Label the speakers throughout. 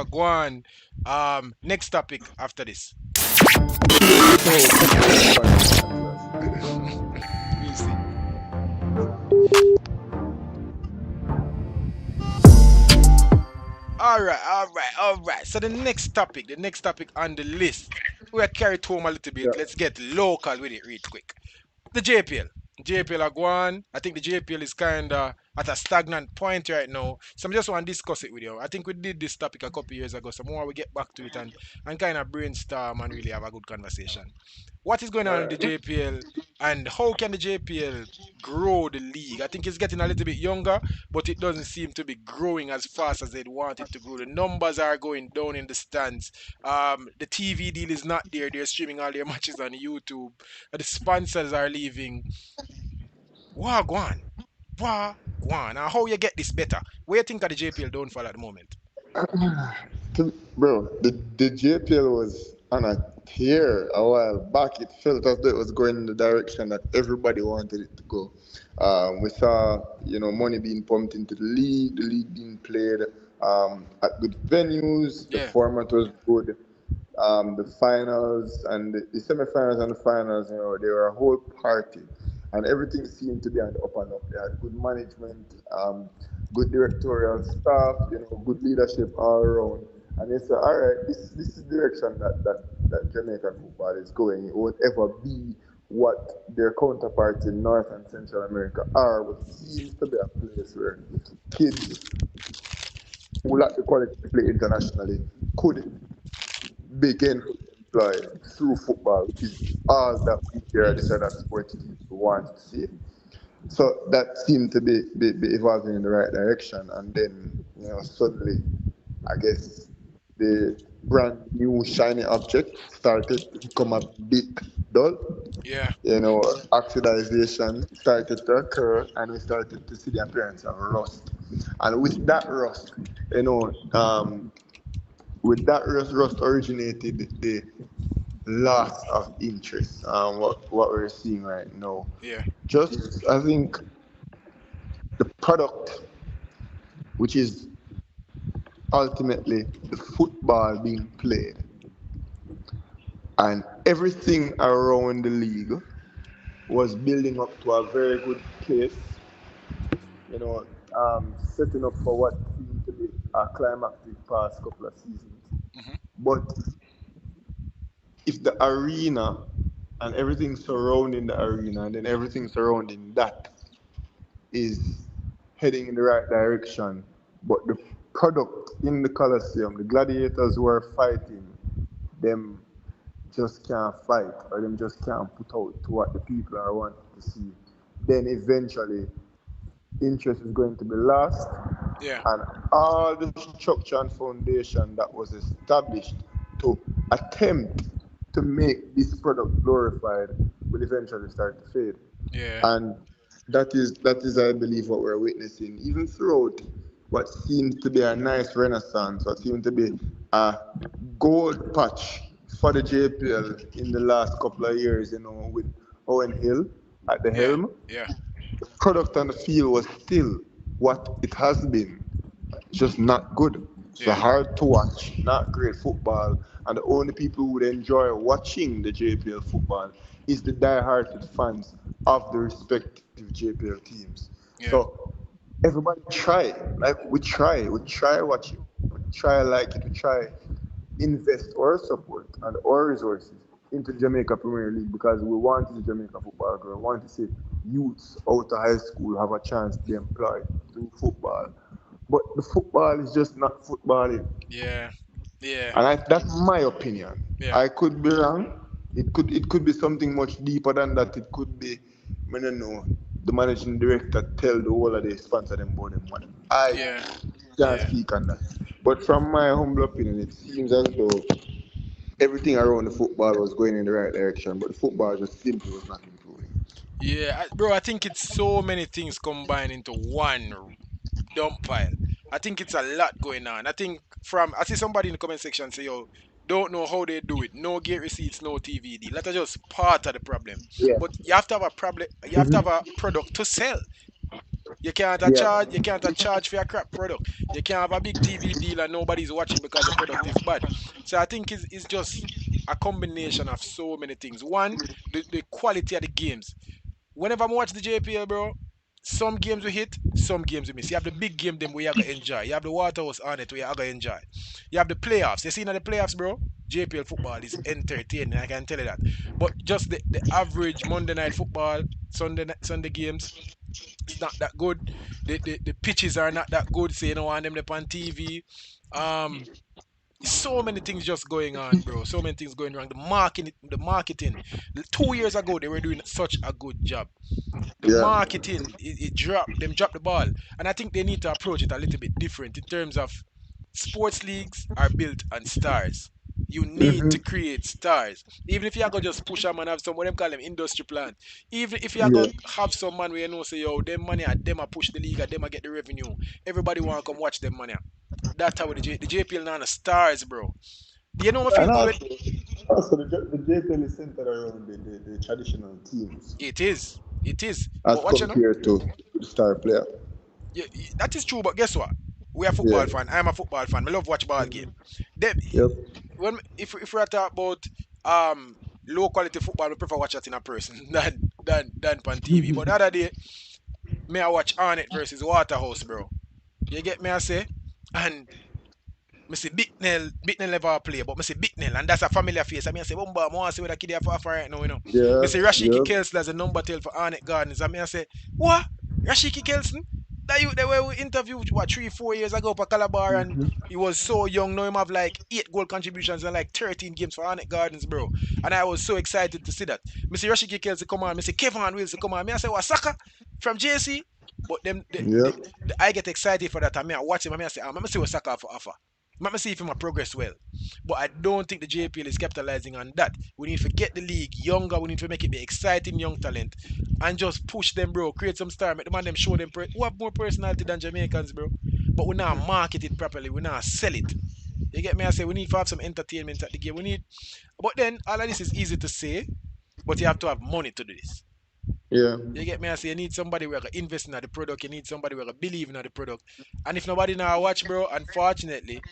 Speaker 1: Go on. Next topic after this.
Speaker 2: So football fans as well.
Speaker 1: We'll see. All right. So the next topic on the list, we are carried home a little bit.
Speaker 2: Yeah.
Speaker 1: Let's get local with it real quick. The JPL. JPL are gone. I think the JPL is kind of at a stagnant point right now. So I just want to discuss it with you. I think we did this topic a couple years ago. So more we get back to it and kind of brainstorm and really have a good conversation. What is going
Speaker 2: All
Speaker 1: on in the
Speaker 2: right.
Speaker 1: JPL and how can the JPL grow the league? I think it's getting a little bit younger, but it doesn't seem to be growing as fast as they'd want it to grow. The numbers are going down in the stands. The TV deal is not there. They're streaming all their matches on YouTube. The sponsors are leaving. Wagwan. Wagwan. Now, how you get this better? Where you think of the JPL downfall at the moment?
Speaker 2: Bro, the JPL was on a tear a while back. It felt as though it was going in the direction that everybody wanted it to go. We saw, money being pumped into the league being played at good venues. The
Speaker 1: Yeah.
Speaker 2: format was good. The finals and the semifinals and the finals, they were a whole party, and everything seemed to be on the up and up. They had good management, good directorial staff, good leadership all around. And they said, all right, this is the direction that Jamaican football is going. It won't ever be what their counterparts in North and Central America are, but it seems to be a place where kids who lack the quality to play internationally could begin to employ through football, which is all that we here at the Southern Sports Team want to see. So that seemed to be evolving in the right direction. And then, suddenly, I guess the brand new shiny object started to become a bit dull.
Speaker 1: Yeah.
Speaker 2: Oxidization started to occur, and we started to see the appearance of rust. And with that rust, you know, um, rust originated the loss of interest. What we're seeing right now,
Speaker 1: Yeah.
Speaker 2: just I think the product, which is ultimately the football being played, and everything around the league was building up to a very good place. You know, setting up for what seemed to be a climactic past couple of seasons.
Speaker 1: Hmm.
Speaker 2: But if the arena and everything surrounding the arena and then everything surrounding that is heading in the right direction, but the product in the Colosseum, the gladiators who are fighting, them just can't fight or them just can't put out to what the people are wanting to see, then eventually interest is going to be lost,
Speaker 1: Yeah.
Speaker 2: and all the structure and foundation that was established to attempt to make this product glorified will eventually start to fade.
Speaker 1: Yeah.
Speaker 2: And that is I believe what we're witnessing, even throughout what seems to be a nice renaissance, what seems to be a gold patch for the JPL in the last couple of years, with Owen Hill at the
Speaker 1: Yeah.
Speaker 2: helm.
Speaker 1: Yeah.
Speaker 2: The product on the field was still what it has been, just not good. So
Speaker 1: Yeah.
Speaker 2: hard to watch, not great football, and the only people who would enjoy watching the JPL football is the die-hearted fans of the respective JPL teams.
Speaker 1: Yeah.
Speaker 2: So everybody try, like we try watching, we try like it, we try invest our support and our resources into the Jamaica Premier League because we want the Jamaica football grow. We want to see youths out of high school have a chance to be employed through football. But the football is just not footballing.
Speaker 1: Yeah. Yeah.
Speaker 2: That's my opinion.
Speaker 1: Yeah.
Speaker 2: I could be wrong. It could be something much deeper than that. It could be, I don't know, the managing director tell the whole of the sponsor them about them money. I
Speaker 1: Yeah.
Speaker 2: can't
Speaker 1: Yeah.
Speaker 2: speak on that. But from my humble opinion, it seems as though everything around the football was going in the right direction, but the football just simply was not improving.
Speaker 1: Yeah, bro, I think it's so many things combined into one dump pile. I think it's a lot going on. I think I see somebody in the comment section say, yo, don't know how they do it. No gate receipts, no TVD. That's just part of the problem.
Speaker 2: Yeah.
Speaker 1: But you have to have a problem. You have to have a product to sell.
Speaker 2: Yeah.
Speaker 1: You can't a charge for a crap product. You can't have a big TV deal and nobody's watching because the product is bad. So I think it's just a combination of so many things. One, the quality of the games. Whenever I watch the JPL, bro, some games we hit, some games we miss. You have the big game them where you gotta enjoy. You have the Waterhouse on it where you gotta enjoy. You have the playoffs. You see in the playoffs, bro. JPL football is entertaining. I can tell you that. But just the average Monday night football, Sunday games, it's not that good. The pitches are not that good. So you don't want them up on TV. Um, so many things just going on, bro. So many things going wrong. The marketing. 2 years ago, they were doing such a good job. The
Speaker 2: Yeah.
Speaker 1: marketing, it dropped. Them dropped the ball, and I think they need to approach it a little bit different in terms of sports leagues are built on stars. You need to
Speaker 2: Mm-hmm.
Speaker 1: create stars. Even if you are gonna just push them and have some what them call them industry plan. Even if you are
Speaker 2: Yeah.
Speaker 1: gonna have some man where you know say yo, them money at them a push the league, at them a get the revenue. Everybody wanna come watch them money. That's how the JPL now the stars, bro. You know I feel
Speaker 2: And
Speaker 1: good with
Speaker 2: also the JPL is centered around the traditional teams
Speaker 1: it is. It is.
Speaker 2: as
Speaker 1: But what you know?
Speaker 2: compared to the star player.
Speaker 1: Yeah, that is true, but guess what? We are
Speaker 2: Yeah.
Speaker 1: football fan. I'm a football fan. I love watch ball game. Them,
Speaker 2: Yep.
Speaker 1: when if we are talk about um low quality football, we prefer watch it in a person than on TV. But the other day, me I watch Arnett versus Waterhouse, bro. You get me I say? And me say Bicknell never play, but me say Bicknell, and that's a familiar face. I mean, I say, Bumba, I want to see what the kid have for right now, you know. Me
Speaker 2: Yeah.
Speaker 1: say Rashiki
Speaker 2: Yep.
Speaker 1: Kelson as a number 12 for Arnett Gardens. I mean, I say, what? Rashiki Kelson? That you they were interviewed what 3-4 years ago for Calabar, and he was so young. Now him have like 8 goal contributions and like 13 games for Arnett Gardens, bro. And I was so excited to see that. Me say Rashiki Kelson come on. Me say Kevin Wilson come on. Me I say what Saka from JC. But them
Speaker 2: Yep.
Speaker 1: I get excited for that. I mean I watch him. I mean I say, I'm see what Saka have for offer. Let me see if he might progress well. But I don't think the JPL is capitalizing on that. We need to get the league younger. We need to make it be exciting young talent and just push them, bro. Create some star. Make the man them show them who have more personality than Jamaicans, bro. But we now market it properly. We now sell it. You get me? I say we need to have some entertainment at the game. We need, but then all of this is easy to say, but you have to have money to do this.
Speaker 2: Yeah.
Speaker 1: You get me? I say you need somebody who can invest in the product. You need somebody who can believe in the product. And if nobody now watch, bro, unfortunately,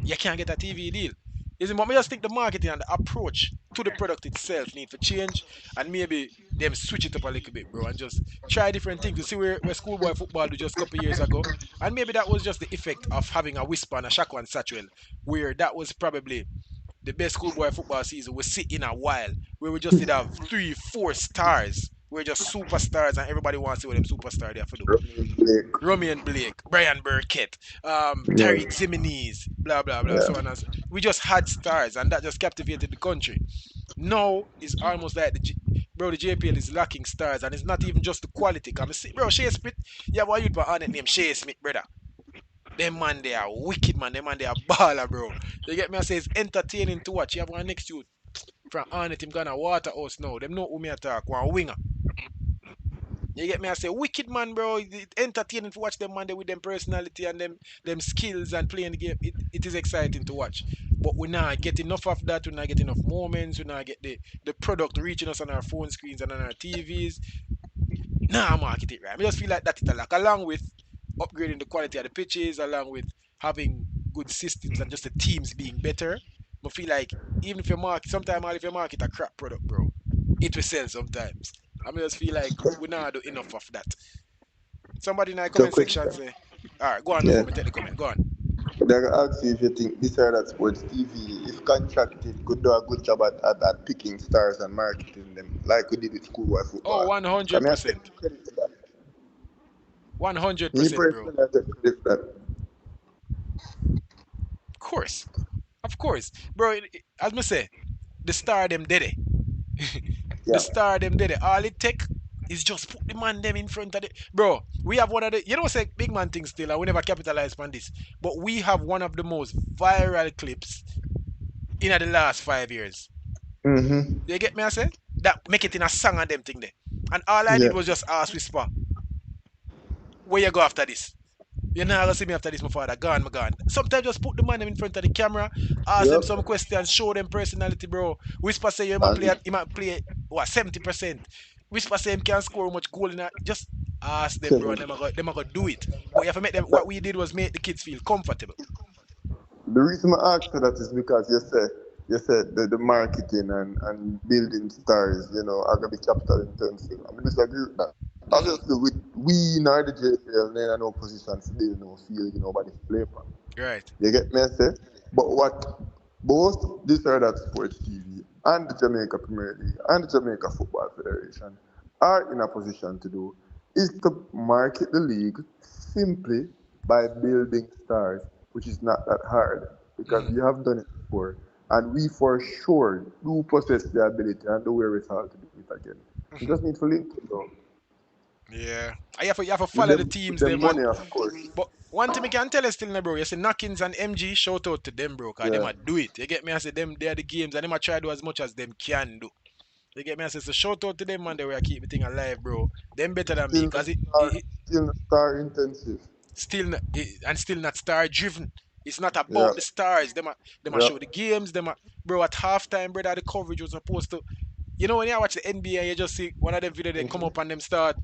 Speaker 1: you can't get a TV deal. Is it? But I just think the marketing and the approach to the product itself need to change, and maybe them switch it up a little bit, bro, and just try different things. You see where schoolboy football do just a couple years ago, and maybe that was just the effect of having a Whisper and a Shako and Satchwell, where that was probably the best schoolboy football season we see in a while, where we just did have 3-4 stars. We're just superstars, and everybody wants to see what them superstar they have to do.
Speaker 2: Blake.
Speaker 1: Romy and Blake, Brian Burkett,
Speaker 2: Yeah.
Speaker 1: Tariq Zimenez, blah blah blah, so on
Speaker 2: Yeah.
Speaker 1: and so. We just had stars, and that just captivated the country. Now it's almost like the JPL is lacking stars, and it's not even just the quality. Come see, bro, Shea Smith, you have a youth on it named Shea Smith, brother. Them man, they are wicked, man. Them man, they are baller, bro. You get me? I say it's entertaining to watch. You have one next youth from Arnett, him gonna Waterhouse now. Them know who me attack, one winger. You get me? I say wicked man, bro. It entertaining to watch them man there with them personality and them skills and playing the game. It is exciting to watch. But we not get enough of that. We not get enough moments. We not get the product reaching us on our phone screens and on our TVs. Nah, market it right. I just feel like that it like along with upgrading the quality of the pitches, along with having good systems and just the teams being better. I feel like even if you market, sometimes if you market a crap product, bro, it will sell sometimes. I just feel like we not do enough of that. Somebody in the
Speaker 2: So
Speaker 1: comment section
Speaker 2: question.
Speaker 1: say, all right, go on before
Speaker 2: Yeah.
Speaker 1: me take the comment. Go on.
Speaker 2: They ask you if you think this or that sports TV, if contracted, could do a good job at picking stars and marketing them, like we did with schoolboy
Speaker 1: Oh,
Speaker 2: football. I mean, I take
Speaker 1: 100%.
Speaker 2: credit for that. Me
Speaker 1: 100%, bro.
Speaker 2: personally, I take credit for that.
Speaker 1: Of course. Of course. Bro, as me say, the star them did it. The
Speaker 2: Yeah.
Speaker 1: star them did it. All it take is just put the man them in front of the bro. We have one of the say big man thing still, and we never capitalize on this. But we have one of the most viral clips in the last 5 years.
Speaker 2: Mm-hmm.
Speaker 1: You get me? I say that make it in a song and them thing there. And all I
Speaker 2: Yeah.
Speaker 1: did was just ask Whisper, where you go after this? You're not gonna see me after this, my father. Gone, my gone. Sometimes just put the man in front of the camera, ask them
Speaker 2: Yep.
Speaker 1: some questions, show them personality, bro. Whisper say you might play
Speaker 2: And
Speaker 1: he might play what 70%. Whisper say him can score much goal in that. Just Ask them,
Speaker 2: Tell
Speaker 1: bro,
Speaker 2: me.
Speaker 1: and them are gonna do it. But you have to make them. What we did was make the kids feel comfortable.
Speaker 2: The reason I asked for that is because you said the marketing and building stars, are gonna be capital intensive. I mean disagree with that.
Speaker 1: Hmm.
Speaker 2: Obviously we in the JPL in no position to build no field, nobody to play for.
Speaker 1: Right.
Speaker 2: You get me I say? But what both this or that sports TV and the Jamaica Premier League and the Jamaica Football Federation are in a position to do is to market the league simply by building stars, which is not that hard because
Speaker 1: Hmm.
Speaker 2: we have done it before and we for sure do possess the ability and the wherewithal to do it again. We
Speaker 1: Hmm.
Speaker 2: just need to link it though.
Speaker 1: Yeah. You have to follow the
Speaker 2: With
Speaker 1: teams,
Speaker 2: them
Speaker 1: them,
Speaker 2: money
Speaker 1: and
Speaker 2: of course.
Speaker 1: but one thing I can tell you still, bro, you see Knockins and MG, shout out to them, bro, cause them
Speaker 2: Yeah.
Speaker 1: a do it. You get me? I say them, they are the games, and them a try to do as much as them can do. You get me? I say so. Shout out to them, man. They will keep the thing alive, bro. Them better than me,
Speaker 2: Still not
Speaker 1: cause it
Speaker 2: still not star intensive.
Speaker 1: still not, and still not star driven. It's not
Speaker 2: Yeah.
Speaker 1: about the stars. Them a
Speaker 2: Yeah.
Speaker 1: show the games. Bro, at halftime, brother, the coverage was supposed to. You know when you watch the NBA, you just see one of them video they come up and them start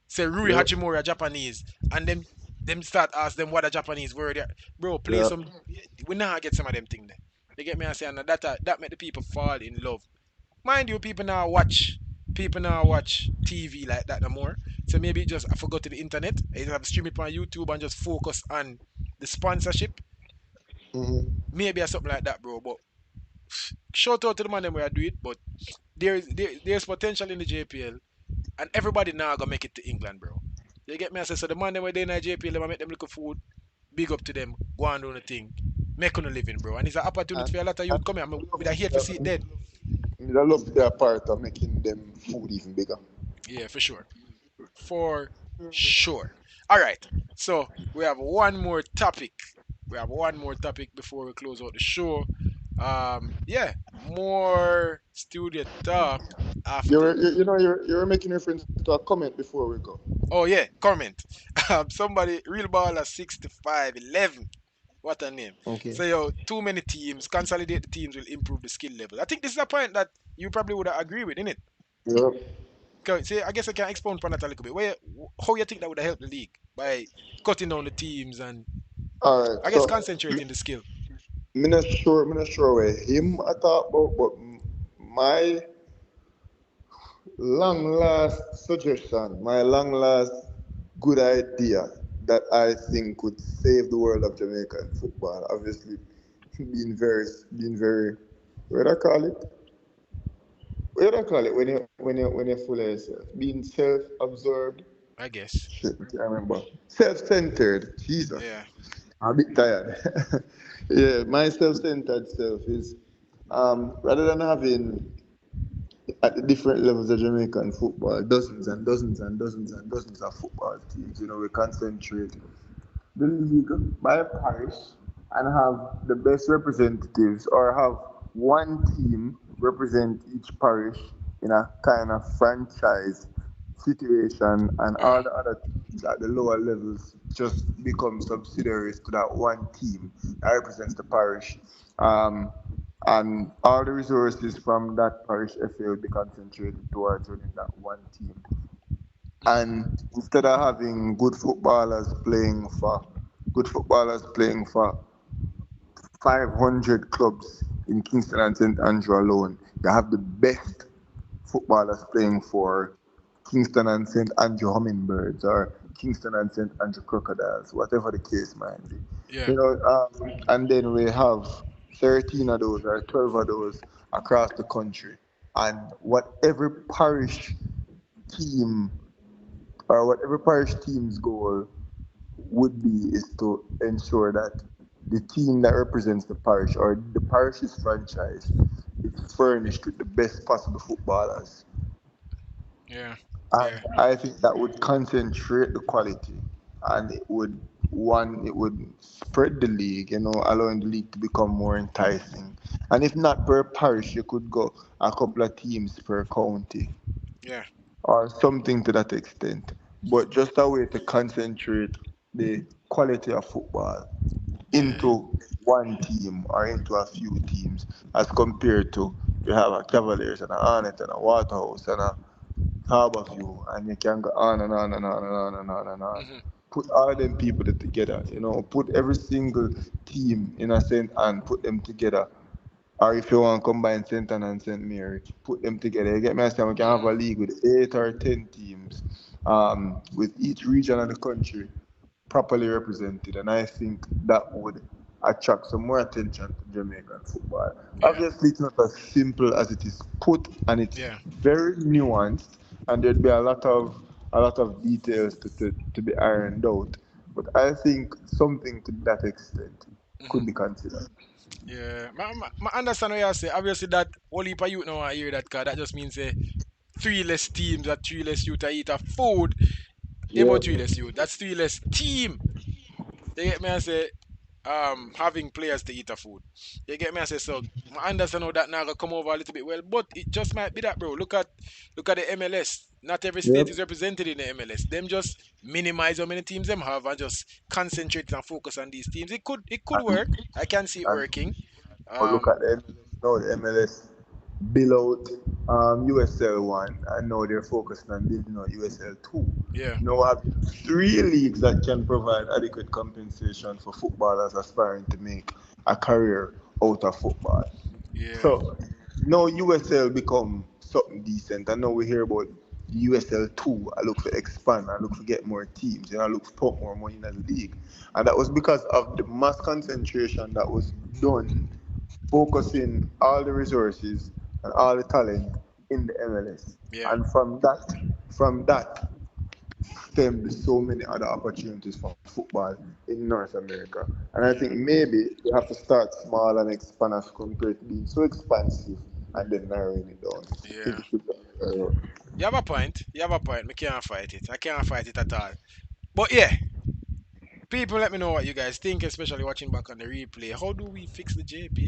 Speaker 1: say Rui
Speaker 2: Yep.
Speaker 1: Hachimura Japanese, and them start ask them what a Japanese word. Bro, play
Speaker 2: Yep.
Speaker 1: some. We now get some of them thing there. You get me? I say, and that make the people fall in love. Mind you, people now watch TV like that no more. So maybe just I forgot to the internet. I have stream it on YouTube and just focus on the sponsorship.
Speaker 2: Hmm.
Speaker 1: Maybe or something like that, bro. But shout out to the man them where I do it. But there's potential in the JPL, and everybody now gonna make it to England, bro. You get me? I say so. The man them where they in the JPL, them make them look food. Big up to them. Go and do the thing. Make on a living, bro. And it's an opportunity
Speaker 2: And,
Speaker 1: for a lot of
Speaker 2: and
Speaker 1: youth coming. I mean, with a hate to see it dead.
Speaker 2: I love to be a part of making them food even bigger.
Speaker 1: Yeah, for sure. For sure. All right. So we have one more topic. We have one more topic before we close out the show. Yeah, more studio talk after.
Speaker 2: You're making reference to a comment before we go.
Speaker 1: Oh yeah, comment. Somebody real baller 6511. What a name.
Speaker 2: Okay.
Speaker 1: So yo, too many teams. Consolidate the teams will improve the skill level. I think this is a point that you probably would agree with, innit?
Speaker 2: Yeah.
Speaker 1: Okay, see, I guess I can expound upon that a little bit. How you think that would have helped the league by cutting down the teams and
Speaker 2: All right.
Speaker 1: I guess
Speaker 2: So
Speaker 1: concentrating the skill?
Speaker 2: me not sure where him I thought about, but my long last suggestion, my long last good idea that I think could save the world of Jamaican football. Obviously, being very, what do I call it? What do I call it when you're full of yourself? Being self-absorbed.
Speaker 1: I guess.
Speaker 2: Shit, I can't remember. Self-centered. Jesus,
Speaker 1: Yeah.
Speaker 2: I'm a bit tired. Yeah, my self-centered self is rather than having at the different levels of Jamaican football, dozens and dozens and dozens and dozens of football teams. We concentrate the league by parish and have the best representatives, or have one team represent each parish in a kind of franchise situation, and all
Speaker 1: Uh,
Speaker 2: the other teams at the lower levels just become subsidiaries to that one team that represents the parish. Um, and all the resources from that parish FA will be concentrated towards running that one team.
Speaker 1: mm,
Speaker 2: And instead of having good footballers playing for 500 clubs in Kingston and St. Andrew alone, you have the best footballers playing for Kingston and St. Andrew Hummingbirds, or Kingston and St. Andrew Crocodiles, whatever the case might be.
Speaker 1: yeah.
Speaker 2: And then we have 13 of those or 12 of those across the country. And team whatever parish team's goal would be is to ensure that the team that represents the parish, or the parish's franchise, is furnished with the best possible footballers.
Speaker 1: Yeah.
Speaker 2: And
Speaker 1: Yeah.
Speaker 2: I think that would concentrate the quality, and it would spread the league, allowing the league to become more enticing. And if not per parish, you could go a couple of teams per county,
Speaker 1: Yeah.
Speaker 2: or something to that extent. But just a way to concentrate the quality of football
Speaker 1: Yeah.
Speaker 2: into one team or into a few teams, as compared to you have a Cavaliers and a Hornet and a Waterhouse and a harbor few, and you can go on and on and on and on and on and on.
Speaker 1: Hmm.
Speaker 2: Put all them people together, put every single team in a sense and put them together. Or if you want to combine St. Anne and St. Mary, put them together. You get me? I say we can have
Speaker 1: Hmm.
Speaker 2: a league with 8 or 10 teams, with each region of the country properly represented, and I think that would attract some more attention to Jamaican football.
Speaker 1: Yeah.
Speaker 2: Obviously, it's not as simple as it is put, and it's
Speaker 1: Yeah.
Speaker 2: very nuanced, and there'd be a lot of details to be ironed out. But I think something to that extent
Speaker 1: Hmm.
Speaker 2: could be considered.
Speaker 1: Yeah. I understand what you say. Obviously, that whole heap of youth now I hear that, cause that just means three less teams, that three less youth I eat a food. Them
Speaker 2: Yeah,
Speaker 1: out three less youth. That's three less team. You get me? I say, having players to eat a food. You get me? I say, so I understand how that now gonna come over a little bit well, but it just might be that, bro. Look at the MLS. Not every state
Speaker 2: yep.
Speaker 1: is represented in the MLS. Them just minimize how many teams them have and just concentrate and focus on these teams. It could work.
Speaker 2: And,
Speaker 1: I can see it
Speaker 2: and
Speaker 1: working.
Speaker 2: But look
Speaker 1: Um,
Speaker 2: at the MLS now. The MLS bill out USL one, and now they're focusing on building out USL two.
Speaker 1: yeah,
Speaker 2: Now have 3 leagues that can provide adequate compensation for footballers aspiring to make a career out of football.
Speaker 1: yeah,
Speaker 2: So now USL become something decent. I know we hear about USL two. I look for expand. I look for get more teams. I look for put more money in the league. And that was because of the mass concentration that was done, focusing all the resources and all the talent in the MLS.
Speaker 1: yeah,
Speaker 2: And from that stemmed so many other opportunities for football in North America. And I think
Speaker 1: yeah,
Speaker 2: maybe we have to start small and expand as compared to being so expansive and then narrowing it down. I think
Speaker 1: yeah.
Speaker 2: it should be.
Speaker 1: You have a point. You have a point. I can't fight it. I can't fight it at all. But yeah, people, let me know what you guys think, especially watching back on the replay. How do we fix the JP?